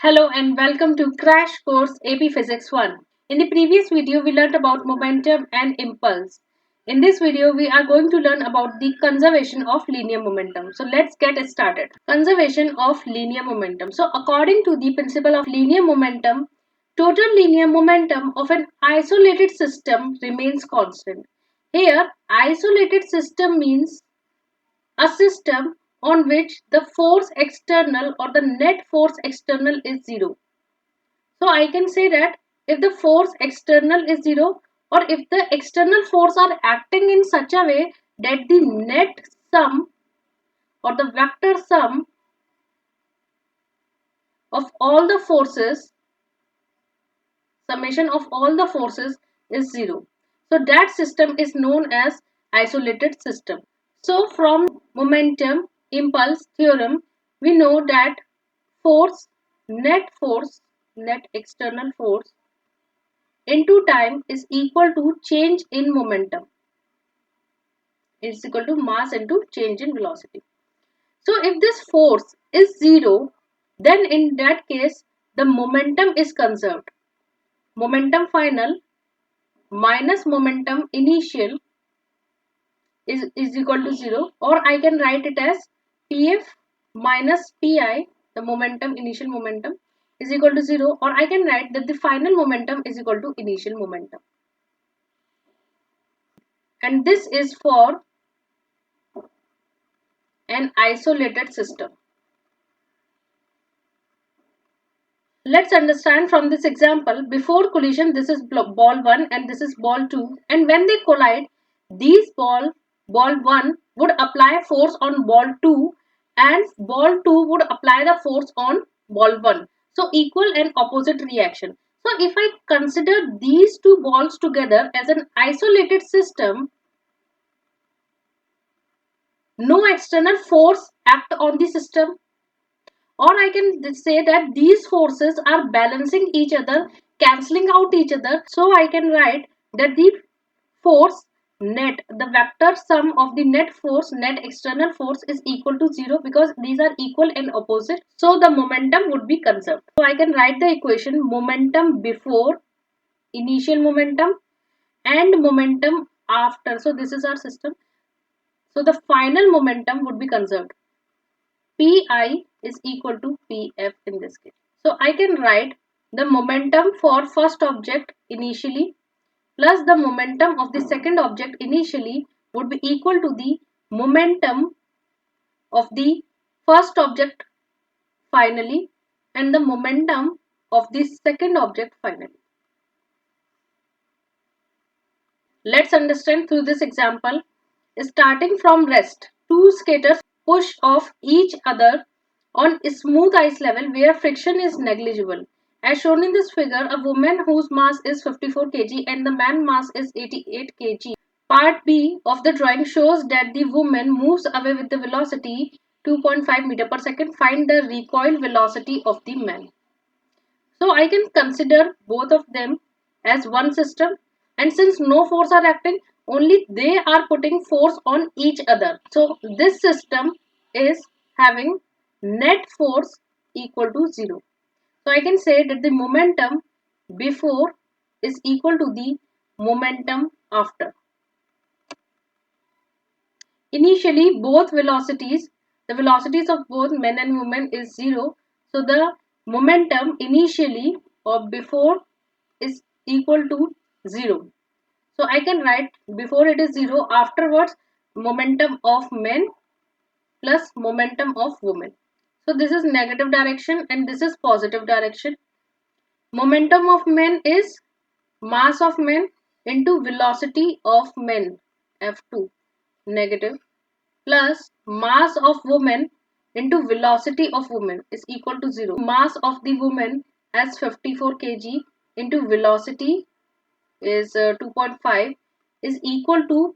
Hello and welcome to Crash Course AP Physics 1. In the previous video, we learned about momentum and impulse. In this video, we are going to learn about the conservation of linear momentum. So let's get started. Conservation of linear momentum. So according to the principle of linear momentum, total linear momentum of an isolated system remains constant. Here, isolated system means a system on which the force external or the net force external is zero. So I can say that if the force external is zero, or if the external force are acting in such a way that the net sum or the vector sum of all the forces, summation of all the forces is zero. So that system is known as isolated system. So from momentum impulse theorem, we know that force, net external force into time is equal to change in momentum. Is equal to mass into change in velocity. So if this force is zero, then in that case the momentum is conserved. Momentum final minus momentum initial is equal to 0, or I can write it as Pf minus Pi, the momentum, initial momentum, is equal to 0, or I can write that the final momentum is equal to initial momentum. And this is for an isolated system. Let's understand from this example. Before collision, this is ball 1 and this is ball 2, and when they collide, these ball 1 would apply force on ball 2 and ball 2 would apply the force on ball 1. So equal and opposite reaction. So if I consider these two balls together as an isolated system, no external force act on the system, or I can say that these forces are balancing each other, cancelling out each other. So I can write that the force net, the vector sum of the net force, net external force, is equal to 0 because these are equal and opposite. So the momentum would be conserved. So I can write the equation momentum before, initial momentum, and momentum after. So this is our system. So the final momentum would be conserved. Pi is equal to Pf in this case. So I can write the momentum for first object initially plus the momentum of the second object initially would be equal to the momentum of the first object finally and the momentum of the second object finally. Let's understand through this example. Starting from rest, two skaters push off each other on smooth ice level where friction is negligible. As shown in this figure, a woman whose mass is 54 kg and the man mass is 88 kg. Part B of the drawing shows that the woman moves away with the velocity 2.5 meter per second. Find the recoil velocity of the man. So I can consider both of them as one system, and since no force are acting, only they are putting force on each other. So this system is having net force equal to 0. So I can say that the momentum before is equal to the momentum after. Initially, the velocities of both men and women is 0. So the momentum initially or before is equal to 0. So I can write before it is 0, afterwards momentum of men plus momentum of women. So this is negative direction and this is positive direction. Momentum of men is mass of men into velocity of men, F2, negative, plus mass of woman into velocity of woman is equal to 0. Mass of the woman as 54 kg into velocity is 2.5 is equal to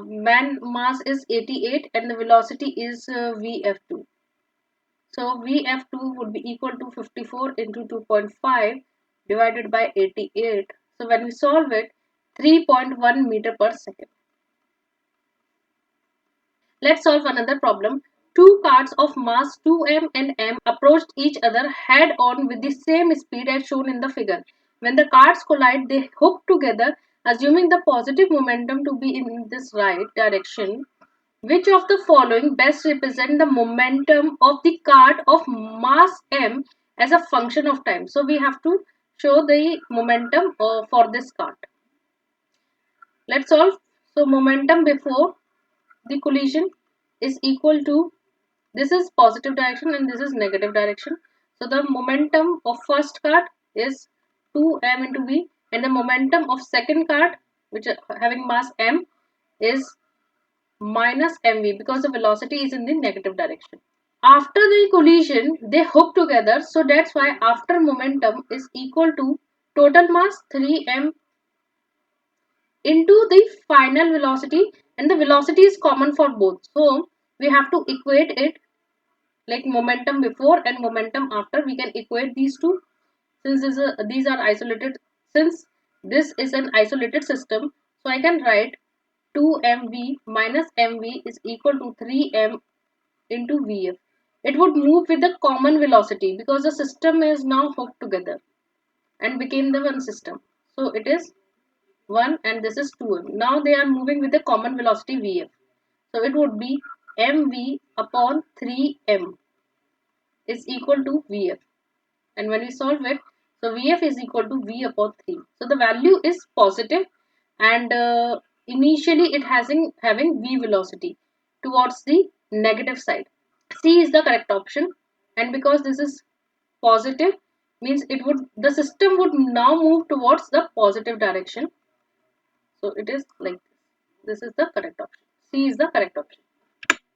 man mass is 88 and the velocity is Vf2. So Vf2 would be equal to 54 into 2.5 divided by 88. So when we solve it, 3.1 meter per second. Let's solve another problem. two carts of mass 2m and m approached each other head on with the same speed as shown in the figure. When the carts collide, they hook together, assuming the positive momentum to be in this right direction. Which of the following best represent the momentum of the cart of mass m as a function of time? So we have to show the momentum for this cart. Let's solve. So momentum before the collision is equal to, this is positive direction and this is negative direction. So the momentum of first cart is 2m into v, and the momentum of second cart, which is having mass m, is minus mv, because the velocity is in the negative direction. After the collision, they hook together, so that's why after momentum is equal to total mass 3m into the final velocity, and the velocity is common for both. So we have to equate it like momentum before and momentum after. We can equate these two, since these are isolated, since this is an isolated system. So I can write 2mv minus mv is equal to 3m into vf. It would move with the common velocity because the system is now hooked together and became the one system. So it is 1 and this is 2m. Now they are moving with the common velocity vf. So it would be mv upon 3m is equal to vf. And when we solve it, so vf is equal to v upon 3. So the value is positive, and initially it has having v velocity towards the negative side. C is the correct option, and because this is positive, means it would, the system would now move towards the positive direction. So it is like this. This is the correct option. C is the correct option.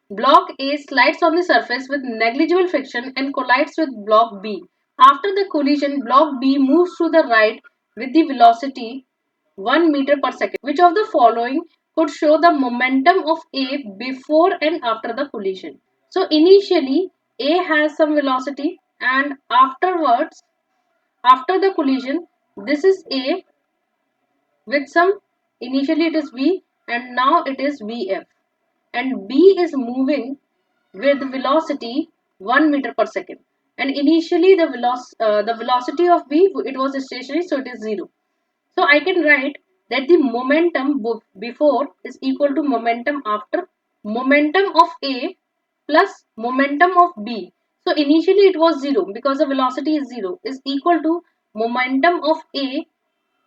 Block A slides on the surface with negligible friction and collides with block B. After the collision, block B moves to the right with the velocity 1 meter per second. Which of the following could show the momentum of A before and after the collision? So initially A has some velocity, and afterwards, after the collision, this is A with some, initially it is V and now it is Vf, and B is moving with velocity 1 meter per second, and initially the velocity of B, it was stationary, so it is 0. So I can write that the momentum before is equal to momentum after. Momentum of A plus momentum of B. So initially it was 0 because the velocity is 0, is equal to momentum of A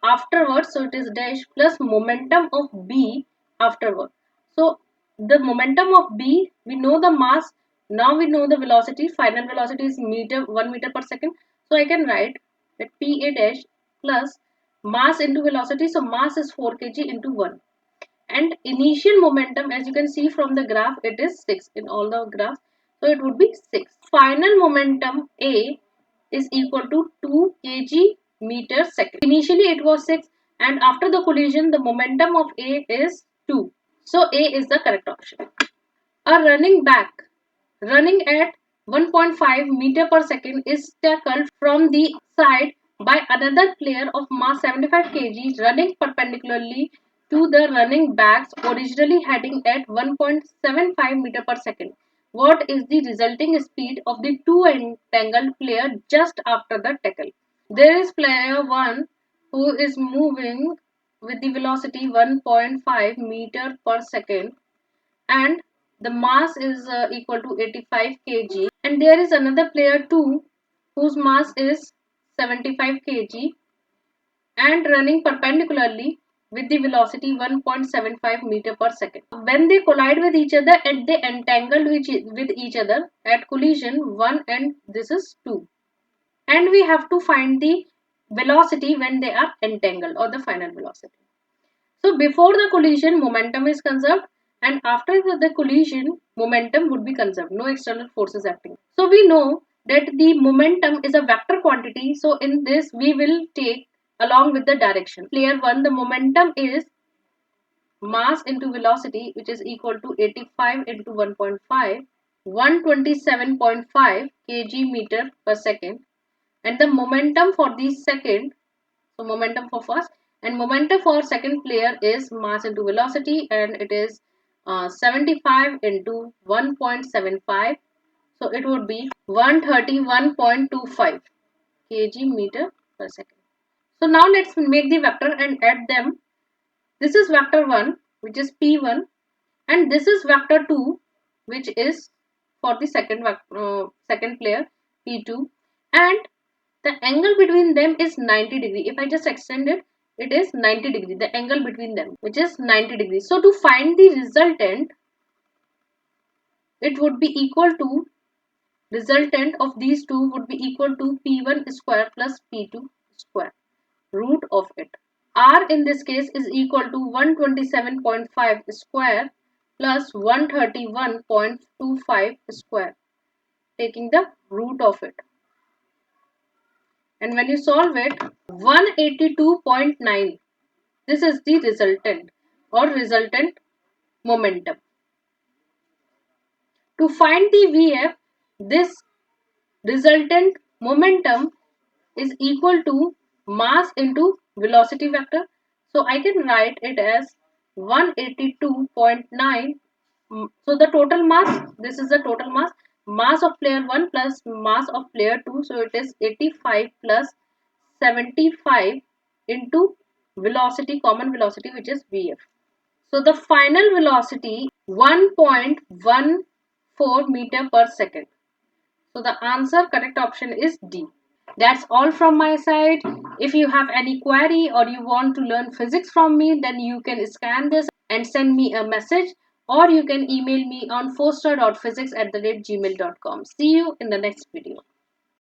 afterwards, so it is dash, plus momentum of B afterward. So the momentum of B, we know the mass, now we know the velocity, final velocity is 1 meter per second. So I can write that PA dash plus mass into velocity, so mass is 4 kg into 1, and initial momentum, as you can see from the graph, it is 6 in all the graphs, so it would be 6. Final momentum A is equal to 2 kg meter second. Initially it was 6, and after the collision the momentum of A is 2. So A is the correct option. A running back running at 1.5 meter per second is tackled from the side by another player of mass 75 kg running perpendicularly to the running backs, originally heading at 1.75 meter per second. What is the resulting speed of the two entangled player just after the tackle? There is player 1 who is moving with the velocity 1.5 meter per second, and the mass is equal to 85 kg, and there is another player 2 whose mass is 75 kg and running perpendicularly with the velocity 1.75 meter per second. When they collide with each other and they entangled with each other at collision 1 and this is 2, and we have to find the velocity when they are entangled, or the final velocity. So before the collision, momentum is conserved, and after the collision, momentum would be conserved. No external forces acting. So we know that the momentum is a vector quantity. So in this, we will take along with the direction. Player 1, the momentum is mass into velocity, which is equal to 85 into 1.5, 127.5 kg meter per second, and the momentum for the second, so momentum for first, and momentum for second player is mass into velocity, and it is 75 into 1.75, so it would be 131.25 kg meter per second. So now let's make the vector and add them. This is vector 1, which is P1, and this is vector 2, which is for the second player P2, and the angle between them is 90 degree. If I just extend it, it is 90 degree, the angle between them, which is 90 degrees. So to find the resultant, it would be equal to, resultant of these two would be equal to P1 square plus P2 square, root of it. R in this case is equal to 127.5 square plus 131.25 square, taking the root of it. And when you solve it, 182.9. This is the resultant or resultant momentum. To find the VF, this resultant momentum is equal to mass into velocity vector. So I can write it as 182.9. So the total mass, this is the total mass of player 1 plus mass of player 2. So it is 85 plus 75 into velocity, common velocity, which is Vf. So the final velocity 1.14 meter per second. So the answer, correct option is D. That's all from my side. If you have any query or you want to learn physics from me, then you can scan this and send me a message, or you can email me on forcetra.physics@gmail.com. See you in the next video.